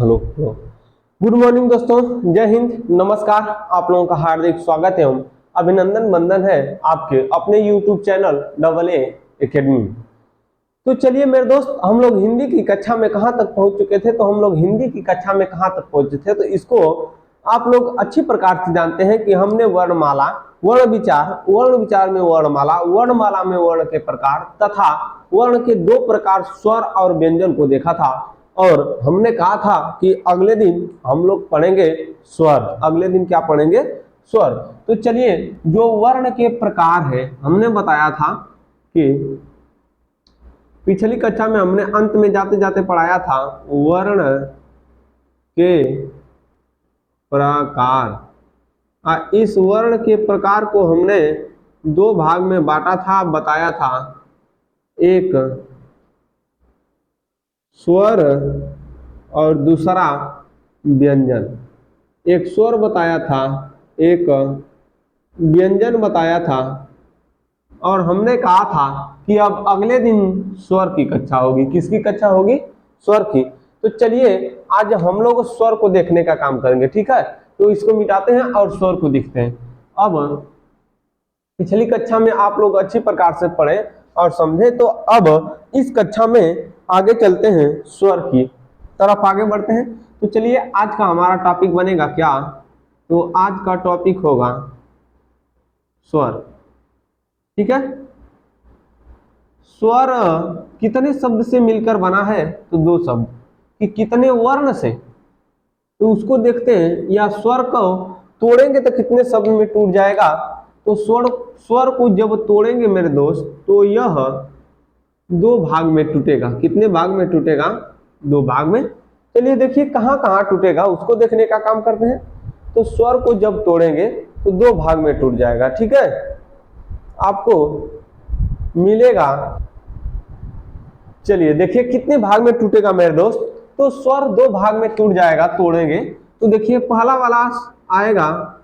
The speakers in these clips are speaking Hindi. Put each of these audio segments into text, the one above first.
Hello hello. गुड मॉर्निंग दोस्तों, जय हिंद, नमस्कार। आप लोगों का हार्दिक स्वागत है, अभिनंदन बंदन है आपके अपने YouTube channel double A academy. तो चलिए मेरे दोस्त, हम लोग हिंदी की कक्षा में कहाँ तक पहुंच चुके थे। तो हम लोग हिंदी की कक्षा में कहाँ तक पहुंचे थे, तो इसको आप लोग अच्छी प्रकार से जानते हैं कि हमने वर्णमाला, वर्ण विचार में वर्णमाला, वर्णमाला में वर्ण के प्रकार तथा वर्ण के दो प्रकार स्वर और व्यंजन को देखा था। और हमने कहा था कि अगले दिन हम लोग पढ़ेंगे स्वर। अगले दिन क्या पढ़ेंगे? स्वर। तो चलिए, जो वर्ण के प्रकार है हमने बताया था कि पिछली कक्षा में हमने अंत में जाते जाते पढ़ाया था वर्ण के प्रकार। इस वर्ण के प्रकार को हमने दो भाग में बांटा था, बताया था। एक स्वर और दूसरा व्यंजन। एक स्वर बताया था, एक व्यंजन बताया था। और हमने कहा था कि अब अगले दिन स्वर की कक्षा होगी। किसकी कक्षा होगी? स्वर की। तो चलिए आज हम लोग स्वर को देखने का काम करेंगे, ठीक है। तो इसको मिटाते हैं और स्वर को देखते हैं। अब पिछली कक्षा में आप लोग अच्छी प्रकार से पढ़े और समझे, तो अब इस कक्षा में आगे चलते हैं, स्वर की तरफ आगे बढ़ते हैं। तो चलिए आज का हमारा टॉपिक बनेगा क्या? तो आज का टॉपिक होगा स्वर, ठीक है। स्वर कितने शब्द से मिलकर बना है? तो दो शब्द। कि कितने वर्ण से, तो उसको देखते हैं। या स्वर को तोड़ेंगे तो कितने शब्द में टूट जाएगा? तो स्वर को जब तोड़ेंगे मेरे दोस्त, तो यह दो भाग में टूटेगा। कितने भाग में टूटेगा? दो भाग में। चलिए देखिए कहाँ कहाँ टूटेगा, उसको देखने का काम करते हैं। तो स्वर को जब तोड़ेंगे तो दो भाग में टूट जाएगा, ठीक है। आपको मिलेगा, चलिए देखिए कितने भाग में टूटेगा मेरे दोस्त। तो स्वर दो भाग में टूट जाएगा, तोड़ेंगे तो देखिए पहला वाला आएगा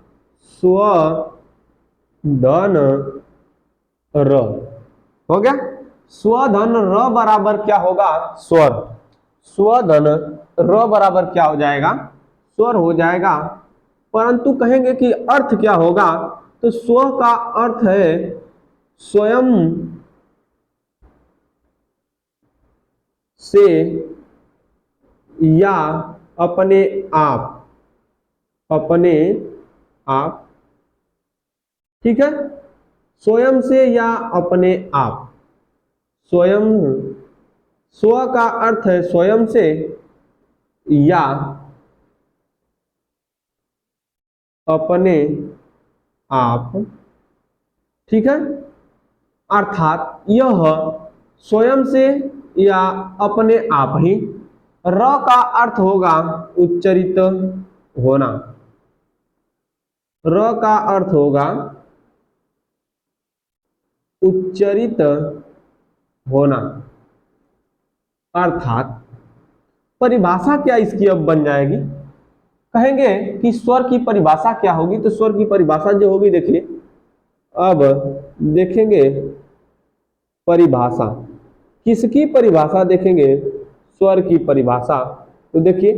स्व धन र। हो गया। स्वधन र बराबर क्या होगा? स्वर। स्वधन र बराबर क्या हो जाएगा? स्वर हो जाएगा। परंतु कहेंगे कि अर्थ क्या होगा? तो स्व का अर्थ है स्वयं से या अपने आप। अपने आप, ठीक है। स्वयं से या अपने आप। स्वयं, स्व का अर्थ है स्वयं से या अपने आप, ठीक है। अर्थात यह स्वयं से या अपने आप ही। र का अर्थ होगा उच्चरित होना। र का अर्थ होगा उच्चरित होना। अर्थात परिभाषा क्या इसकी अब बन जाएगी? कहेंगे कि स्वर की परिभाषा क्या होगी? तो स्वर की परिभाषा जो होगी, देखिए अब देखेंगे परिभाषा। किसकी परिभाषा देखेंगे? स्वर की परिभाषा। तो देखिए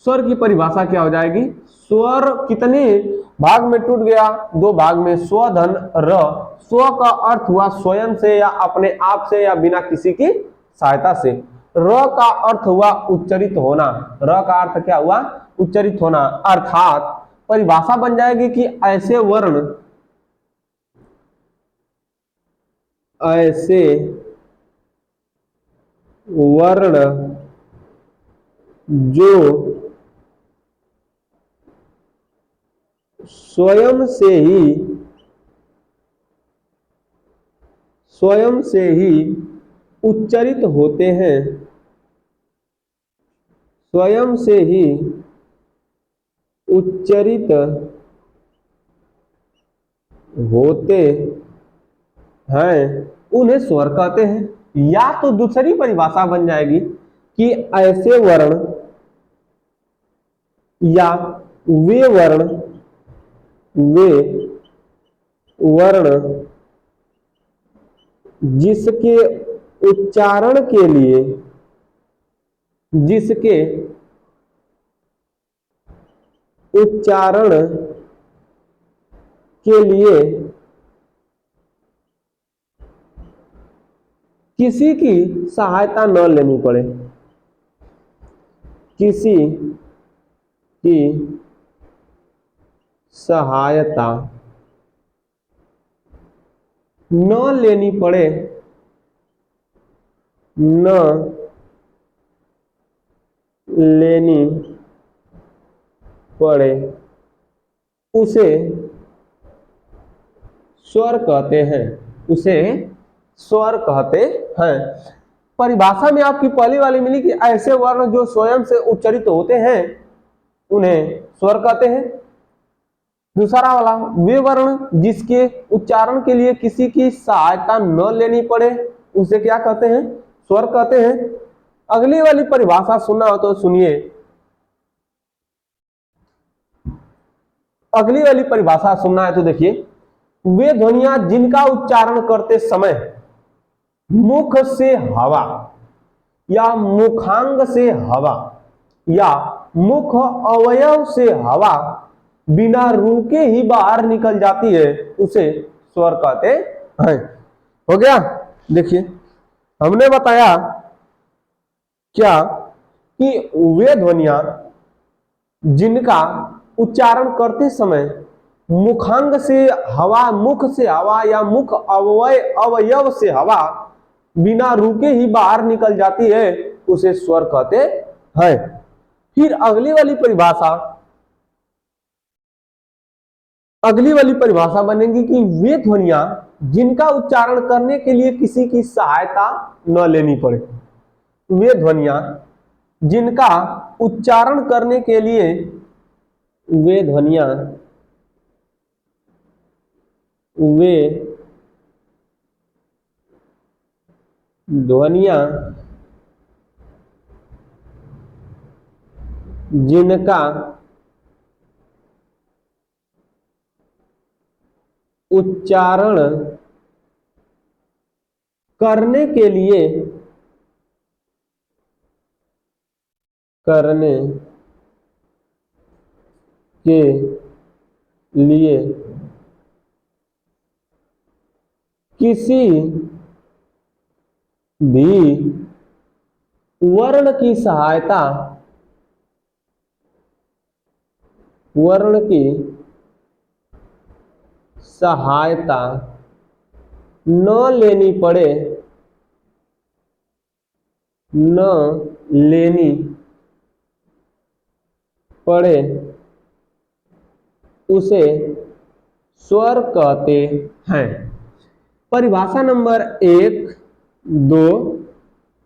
स्वर की परिभाषा क्या हो जाएगी? स्वर कितने भाग में टूट गया? दो भाग में। स्वधन र। स्व का अर्थ हुआ स्वयं से या अपने आप से या बिना किसी की सहायता से। र का अर्थ हुआ उच्चरित होना। र का अर्थ क्या हुआ? उच्चरित होना। अर्थात परिभाषा बन जाएगी कि ऐसे वर्ण जो स्वयं से ही उच्चरित होते हैं। स्वयं से ही उच्चरित होते हैं, उन्हें स्वर कहते हैं। या तो दूसरी परिभाषा बन जाएगी कि ऐसे वर्ण या वे वर्ण जिसके उच्चारण के लिए जिसके उच्चारण के लिए किसी की सहायता न लेनी पड़े, किसी की सहायता न लेनी पड़े, न लेनी पड़े, उसे स्वर कहते हैं, उसे स्वर कहते हैं। परिभाषा में आपकी पहली वाली मिली कि ऐसे वर्ण जो स्वयं से उच्चारित होते हैं उन्हें स्वर कहते हैं। दूसरा वाला, वे वर्ण जिसके उच्चारण के लिए किसी की सहायता न लेनी पड़े उसे क्या कहते हैं? स्वर कहते हैं। अगली वाली परिभाषा सुनना हो तो सुनिए। अगली वाली परिभाषा सुनना है तो देखिए, वे ध्वनियां जिनका उच्चारण करते समय मुख से हवा या मुखांग से हवा या मुख अवयव से हवा बिना रुके ही बाहर निकल जाती है उसे स्वर कहते हैं। हो गया। देखिए हमने बताया क्या कि वे ध्वनियां जिनका उच्चारण करते समय मुखांग से हवा, मुख से हवा या मुख अवयव से हवा बिना रुके ही बाहर निकल जाती है उसे स्वर कहते हैं। फिर अगली वाली परिभाषा बनेगी कि वे ध्वनियां जिनका उच्चारण करने के लिए किसी की सहायता न लेनी पड़े, वे ध्वनियां जिनका उच्चारण करने के लिए वे ध्वनियां जिनका उच्चारण करने के लिए किसी भी वर्ण की सहायता न लेनी पड़े उसे स्वर कहते हैं। परिभाषा नंबर 1, 2,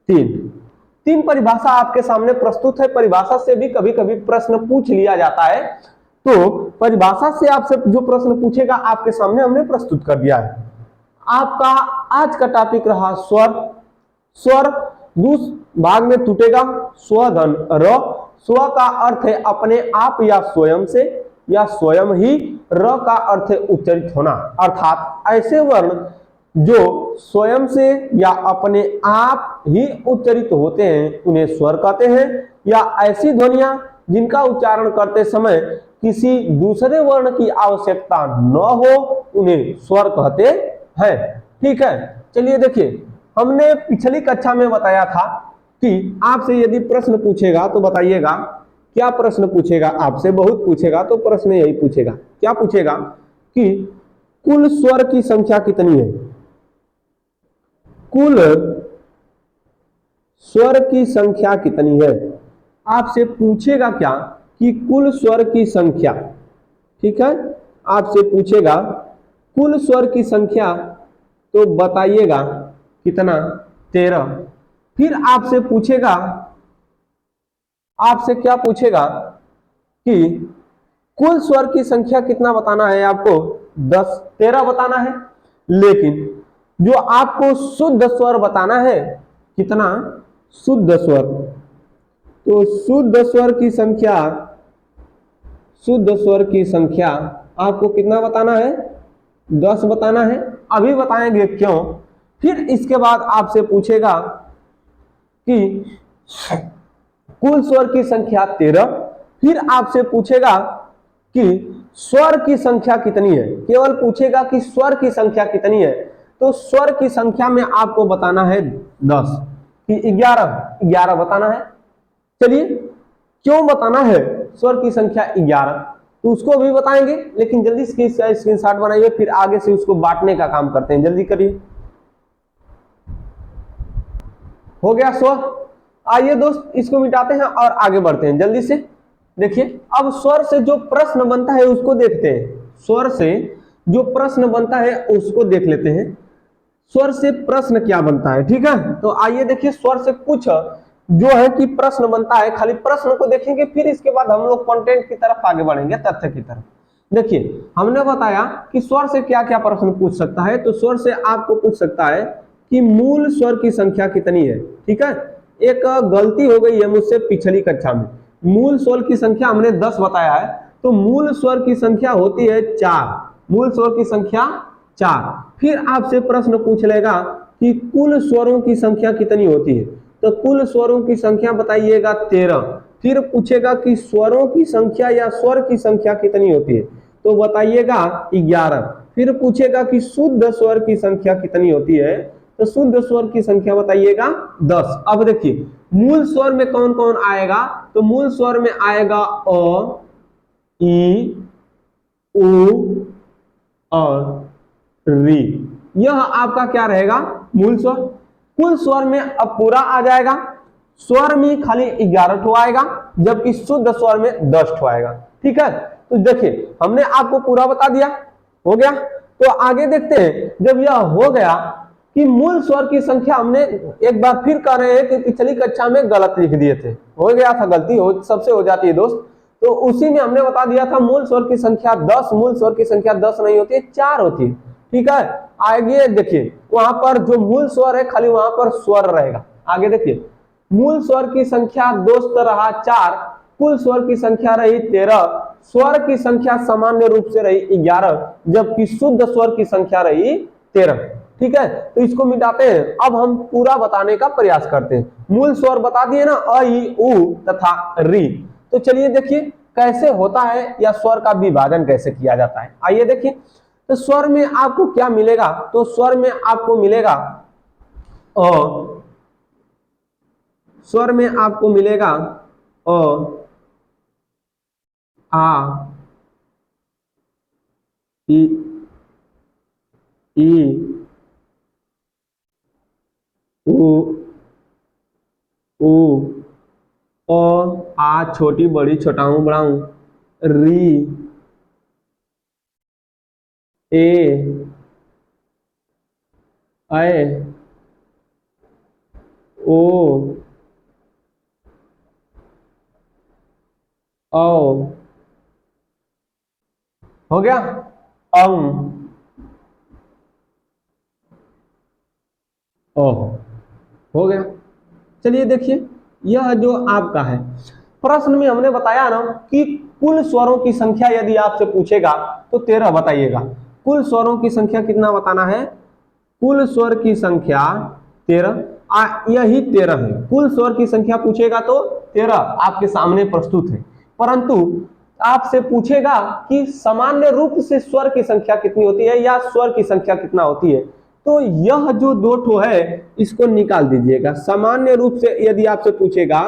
3 परिभाषा आपके सामने प्रस्तुत है। परिभाषा से भी कभी कभी प्रश्न पूछ लिया जाता है, तो परिभाषा से आपसे जो प्रश्न पूछेगा आपके सामने हमने प्रस्तुत कर दिया है। आपका आज का टॉपिक रहा स्वर दूस भाग में टूटेगा स्व धन र। स्व का अर्थ है अपने आप या स्वयं से, या स्वयं ही। र का अर्थ है उच्चारित होना, अर्थात ऐसे वर्ण जो स्वयं से या अपने आप ही उच्चारित होते हैं उन्हें स्वर कहते हैं। या ऐसी ध्वनियां जिनका उच्चारण करते समय किसी दूसरे वर्ण की आवश्यकता न हो उन्हें स्वर कहते हैं। ठीक है, चलिए देखिए, हमने पिछली कक्षा में बताया था कि आपसे यदि प्रश्न पूछेगा तो बताइएगा क्या प्रश्न पूछेगा। आपसे बहुत पूछेगा तो प्रश्न यही पूछेगा। क्या पूछेगा कि कुल स्वर की संख्या कितनी है? कुल स्वर की संख्या कितनी है? आपसे पूछेगा क्या कि कुल स्वर की संख्या। ठीक है, आपसे पूछेगा कुल स्वर की संख्या, तो बताइएगा कितना? 13। फिर आपसे पूछेगा, आपसे क्या पूछेगा कि कुल स्वर की संख्या कितना बताना है आपको? 13 बताना है। लेकिन जो आपको शुद्ध स्वर बताना है, कितना? शुद्ध स्वर। तो शुद्ध स्वर की संख्या आपको कितना बताना है? 10 बताना है। अभी बताएंगे क्यों। फिर इसके बाद आपसे पूछेगा कि कुल स्वर की संख्या 13। फिर आपसे पूछेगा कि स्वर की संख्या कितनी है, केवल पूछेगा कि स्वर की संख्या कितनी है। तो स्वर की संख्या में आपको बताना है 10 कि 11 बताना है। चलिए, क्यों बताना है स्वर की संख्या 11, तो उसको भी बताएंगे, लेकिन जल्दी स्क्रीनशॉट बनाइए, फिर आगे से उसको बांटने का काम करते हैं। जल्दी करिए। हो गया स्वर। आइए दोस्त, इसको मिटाते हैं और आगे बढ़ते हैं जल्दी से। देखिए, अब स्वर से जो प्रश्न बनता है उसको देखते हैं। स्वर से जो प्रश्न बनता है उसको देख लेते हैं। स्वर से प्रश्न क्या बनता है, ठीक है। तो आइए देखिए, स्वर से कुछ जो है कि प्रश्न बनता है, खाली प्रश्न को देखेंगे, फिर इसके बाद हम लोग कंटेंट की तरफ आगे बढ़ेंगे, तथ्य की तरफ। देखिए, हमने बताया कि स्वर से क्या क्या प्रश्न पूछ सकता है। तो स्वर से आपको पूछ सकता है कि मूल स्वर की संख्या कितनी है, ठीक है। एक गलती हो गई है मुझसे पिछली कक्षा में, मूल स्वर की संख्या हमने 10 बताया है, तो मूल स्वर की संख्या होती है 4। मूल स्वर की संख्या 4। फिर आपसे प्रश्न पूछ लेगा कि कुल स्वरों की संख्या कितनी होती है, तो कुल स्वरों की संख्या बताइएगा 13। फिर पूछेगा कि स्वरों की संख्या या स्वर की संख्या कितनी होती है, तो बताइएगा 11। फिर पूछेगा कि शुद्ध स्वर की संख्या कितनी होती है, तो शुद्ध स्वर की संख्या बताइएगा 10। अब देखिए, मूल स्वर में कौन कौन आएगा, तो मूल स्वर में आएगा अ, ई, उ और री। यह आपका क्या रहेगा, मूल स्वर। कुल स्वर में अब पूरा आ जाएगा। स्वर में खाली 11 ठो आएगा, जबकि शुद्ध स्वर में 10 ठो आएगा, ठीक है। तो देखिए, हमने आपको पूरा बता दिया, हो गया। तो आगे देखते हैं, जब यह हो गया कि मूल स्वर की संख्या, हमने एक बार फिर कह रहे हैं कि पिछली कक्षा में गलत लिख दिए थे, हो गया था गलती, सबसे हो जाती है दोस्त। तो उसी में हमने बता दिया था मूल स्वर की संख्या 10, मूल स्वर की संख्या 10 नहीं होती है, 4 होती है, ठीक है। आगे देखिए, वहां पर जो मूल स्वर है खाली वहां पर स्वर रहेगा। आगे देखिए, मूल स्वर की संख्या दोस्त रहा 4, कुल स्वर की संख्या रही 13, स्वर की संख्या सामान्य रूप से रही 11, जबकि शुद्ध स्वर की संख्या रही 13, ठीक है। तो इसको मिटाते हैं। अब हम पूरा बताने का प्रयास करते हैं। मूल स्वर बता दिए ना, अ, ई, उ तथा री। तो चलिए देखिए कैसे होता है या स्वर का विभाजन कैसे किया जाता है। आइए देखिए, तो स्वर में आपको क्या मिलेगा, तो स्वर में आपको मिलेगा अ, स्वर में आपको मिलेगा अ, आ, ई, ई, उ, उ, अ, आ छोटी बड़ी छोटाऊ बड़ाऊ, री, ए, ऐ, ओ, औ। हो गया, ओह, हो गया। चलिए देखिए, यह जो आपका है, प्रश्न में हमने बताया ना कि कुल स्वरों की संख्या यदि आपसे पूछेगा तो 13 बताइएगा। कुल स्वरों की संख्या कितना बताना है, कुल स्वर की संख्या 13, यही 13 है। कुल स्वर की संख्या पूछेगा तो 13 आपके सामने प्रस्तुत है। परंतु आपसे पूछेगा कि सामान्य रूप से स्वर की संख्या कितनी होती है या स्वर की संख्या कितना होती है, तो यह जो दो ठो है इसको निकाल दीजिएगा। सामान्य रूप से यदि आपसे पूछेगा,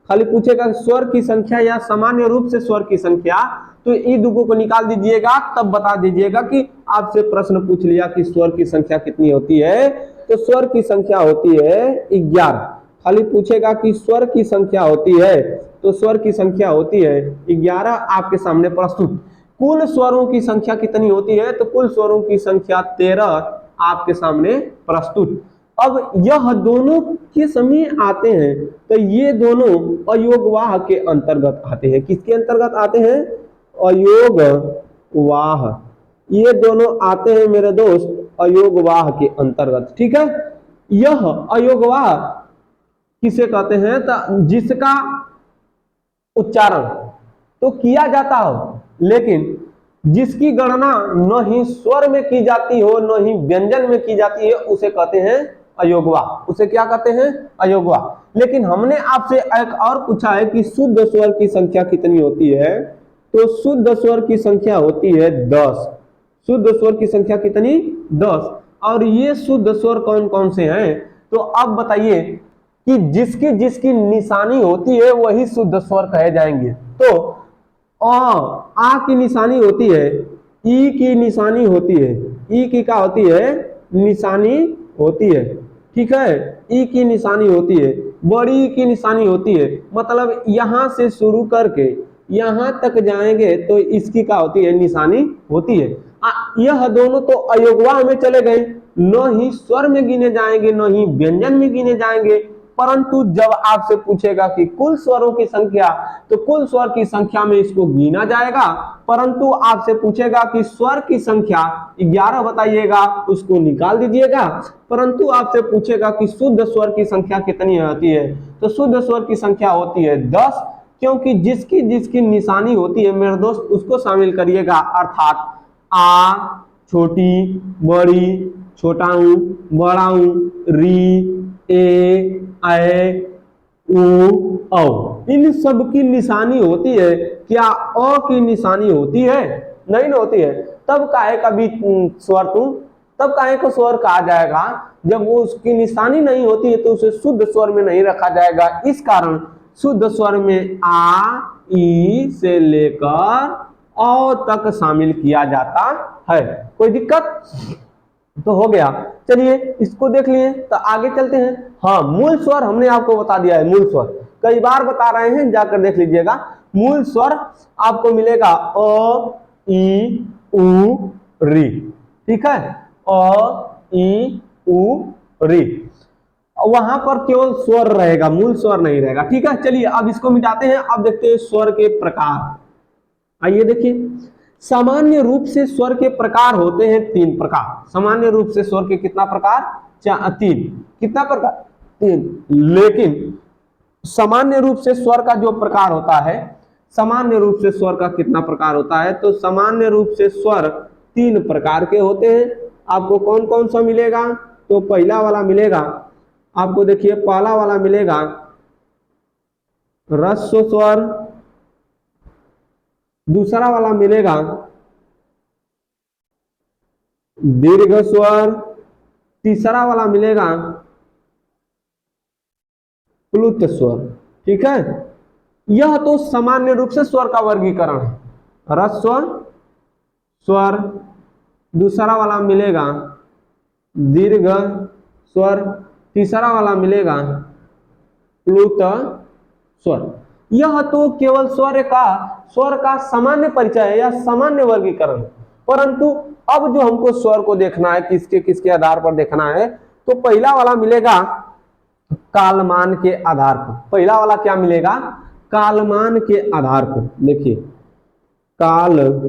खाली पूछेगा स्वर की संख्या या सामान्य रूप से स्वर की संख्या, तो इन दोनों को निकाल दीजिएगा, तब बता दीजिएगा कि आपसे प्रश्न पूछ लिया कि स्वर की संख्या कितनी होती है, तो स्वर की संख्या होती है 11। खाली पूछेगा कि स्वर की संख्या होती है, तो स्वर की संख्या होती है 11 आपके सामने प्रस्तुत। कुल स्वरों की संख्या कितनी होती है, तो कुल स्वरों की संख्या 13 आपके सामने प्रस्तुत। अब यह दोनों के समय आते हैं, तो ये दोनों अयोगवाह के अंतर्गत आते हैं। किसके अंतर्गत आते हैं, अयोगवाह। ये दोनों आते हैं मेरे दोस्त अयोगवाह के अंतर्गत, ठीक है। यह अयोगवाह किसे कहते हैं, तो जिसका उच्चारण तो किया जाता हो, लेकिन जिसकी गणना न ही स्वर में की जाती हो न ही व्यंजन में की जाती है, उसे कहते हैं अयोगवा, उसे क्या कहते हैं? अयोगवा। लेकिन हमने आपसे एक और पूछा है कि शुद्ध स्वर की संख्या कितनी होती है, तो शुद्ध स्वर की संख्या होती है 10। शुद्ध स्वर की संख्या कितनी? 10। और ये शुद्ध स्वर कौन कौन से हैं? तो अब बताइए कि जिसकी जिसकी निशानी होती है वही शुद्ध स्वर कहे जाएंगे। तो आ की निशानी होती है, ई की निशानी होती है, ई की क्या होती है? निशानी होती है, ठीक है। ई की निशानी होती है, बड़ी ई की निशानी होती है, मतलब यहां से शुरू करके यहां तक जाएंगे तो इसकी क्या होती है? निशानी होती है। यह दोनों तो अयोगवा में चले गए, न ही स्वर में गिने जाएंगे न ही व्यंजन में गिने जाएंगे। परंतु जब आपसे पूछेगा कि कुल स्वरों की संख्या, तो कुल स्वर की संख्या में इसको गिना जाएगा। परंतु आपसे पूछेगा कि स्वर की संख्या 11 बताइएगा, उसको निकाल दीजिएगा। परंतु आपसे पूछेगा कि शुद्ध स्वर की संख्या कितनी होती है, तो शुद्ध स्वर की संख्या होती है 10, क्योंकि जिसकी जिसकी निशानी होती है मेरे दोस्त उसको शामिल करिएगा। अर्थात आ, छोटी, बड़ी, छोटा ऊ, बड़ा ऊ, री, ए, उ, औ, इन सब की निशानी होती है। क्या अ की निशानी होती है? नहीं ना होती है। तब काहे का भी स्वर तुम, तब काहे को स्वर कहा जाएगा? जब वो उसकी निशानी नहीं होती है तो उसे शुद्ध स्वर में नहीं रखा जाएगा। इस कारण शुद्ध स्वर में आ, ई से लेकर औ तक शामिल किया जाता है। कोई दिक्कत? तो हो गया। चलिए इसको देख लिए, तो आगे चलते हैं। हाँ, मूल स्वर हमने आपको बता दिया है। मूल स्वर कई बार बता रहे हैं, जाकर देख लीजिएगा। मूल स्वर आपको मिलेगा अ, ई, उ, री, ठीक है। अ, ई, उ, री, वहां पर केवल स्वर रहेगा, मूल स्वर नहीं रहेगा, ठीक है। चलिए अब इसको मिटाते हैं। अब देखते हैं स्वर के प्रकार। आइए देखिए, सामान्य रूप से स्वर के प्रकार होते हैं 3 प्रकार। सामान्य रूप से स्वर के कितना प्रकार? 3। कितना प्रकार? 3। लेकिन सामान्य रूप से स्वर का जो प्रकार होता है, सामान्य रूप से स्वर का कितना प्रकार होता है? तो सामान्य रूप से स्वर 3 प्रकार के होते हैं। आपको कौन कौन सा मिलेगा? तो पहला वाला मिलेगा आपको, देखिए पहला वाला मिलेगा ह्रस्व स्वर, दूसरा वाला मिलेगा दीर्घ स्वर, तीसरा वाला मिलेगा प्लुत स्वर, ठीक है। यह तो सामान्य रूप से स्वर का वर्गीकरण है। ह्रस्व स्वर, दूसरा वाला मिलेगा दीर्घ स्वर, तीसरा वाला मिलेगा प्लुत स्वर। यह तो केवल स्वर का सामान्य परिचय है या सामान्य वर्गीकरण। परंतु अब जो हमको स्वर को देखना है, किसके किसके आधार पर देखना है, तो पहला वाला मिलेगा कालमान के आधार पर। पहला वाला क्या मिलेगा? कालमान के आधार पर। देखिए कालमान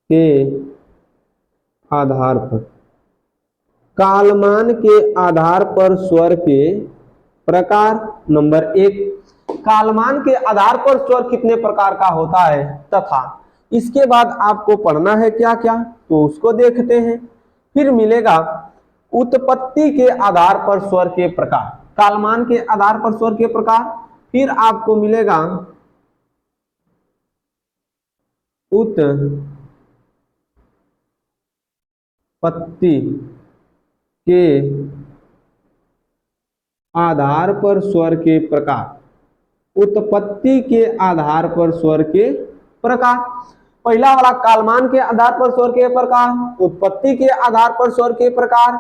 के आधार पर, कालमान के आधार पर स्वर के प्रकार। नंबर 1, कालमान के आधार पर स्वर कितने प्रकार का होता है तथा इसके बाद आपको पढ़ना है क्या क्या, तो उसको देखते हैं। फिर मिलेगा उत्पत्ति के आधार पर स्वर के प्रकार, कालमान के आधार पर स्वर के प्रकार। फिर आपको मिलेगा उत्पत्ति के आधार पर स्वर के प्रकार। उत्पत्ति के आधार पर स्वर के प्रकार। पहला वाला कालमान के आधार पर स्वर के प्रकार, उत्पत्ति के आधार पर स्वर के प्रकार,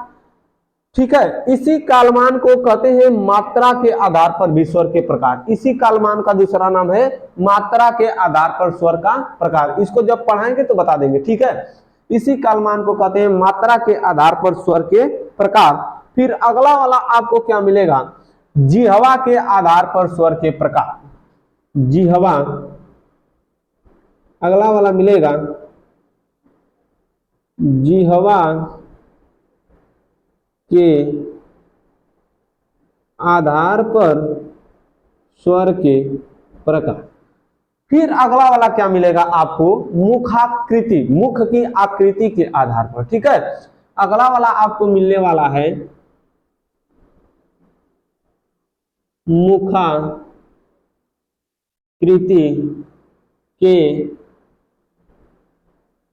ठीक है। इसी कालमान को कहते हैं मात्रा के आधार पर भी स्वर के प्रकार। इसी कालमान का दूसरा नाम है मात्रा के आधार पर स्वर का प्रकार। इसको जब पढ़ाएंगे तो बता देंगे, ठीक है। इसी कालमान को कहते हैं मात्रा के आधार पर स्वर के प्रकार। फिर अगला वाला आपको क्या मिलेगा? जिह्वा के आधार पर स्वर के प्रकार। जिह्वा, अगला वाला मिलेगा जिह्वा के आधार पर स्वर के प्रकार। फिर अगला वाला क्या मिलेगा आपको, मुखाकृति, मुख की आकृति के आधार पर। ठीक है, अगला वाला आपको मिलने वाला है मुखाकृति के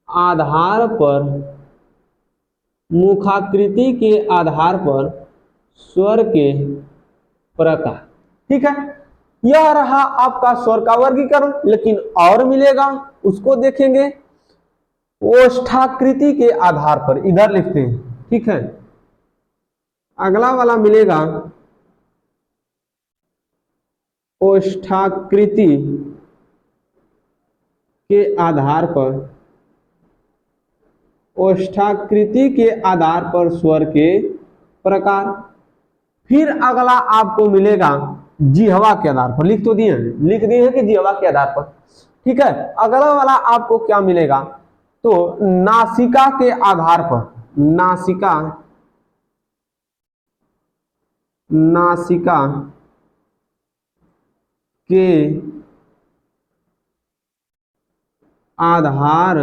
आधार पर, मुखाकृति के आधार पर स्वर के प्रकार। ठीक है, यह रहा आपका स्वर का वर्गीकरण। लेकिन और मिलेगा, उसको देखेंगे। ओष्ठाकृति के आधार पर, इधर लिखते हैं। ठीक है, अगला वाला मिलेगा ओष्ठाकृति के आधार पर, ओष्ठाकृति के आधार पर स्वर के प्रकार। फिर अगला आपको मिलेगा जिह्वा के आधार पर, लिख तो दिए हैं, लिख दिए हैं कि जिह्वा के आधार पर। ठीक है, अगला वाला आपको क्या मिलेगा, तो नासिका के आधार पर, नासिका, नासिका के आधार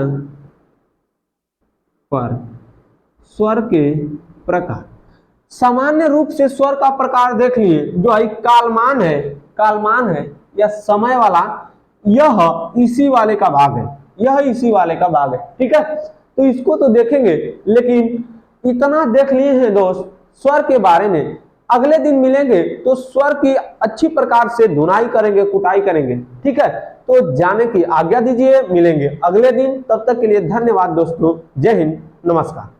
पर स्वर के प्रकार। सामान्य रूप से स्वर का प्रकार देख लिए, जो है कालमान है, कालमान है या समय वाला, यह इसी वाले का भाग है, यह इसी वाले का भाग है। ठीक है, तो इसको तो देखेंगे, लेकिन इतना देख लिए हैं दोस्त स्वर के बारे में। अगले दिन मिलेंगे तो स्वर की अच्छी प्रकार से धुनाई करेंगे, कुटाई करेंगे। ठीक है, तो जाने की आज्ञा दीजिए, मिलेंगे अगले दिन। तब तक के लिए धन्यवाद दोस्तों, जय हिंद, नमस्कार।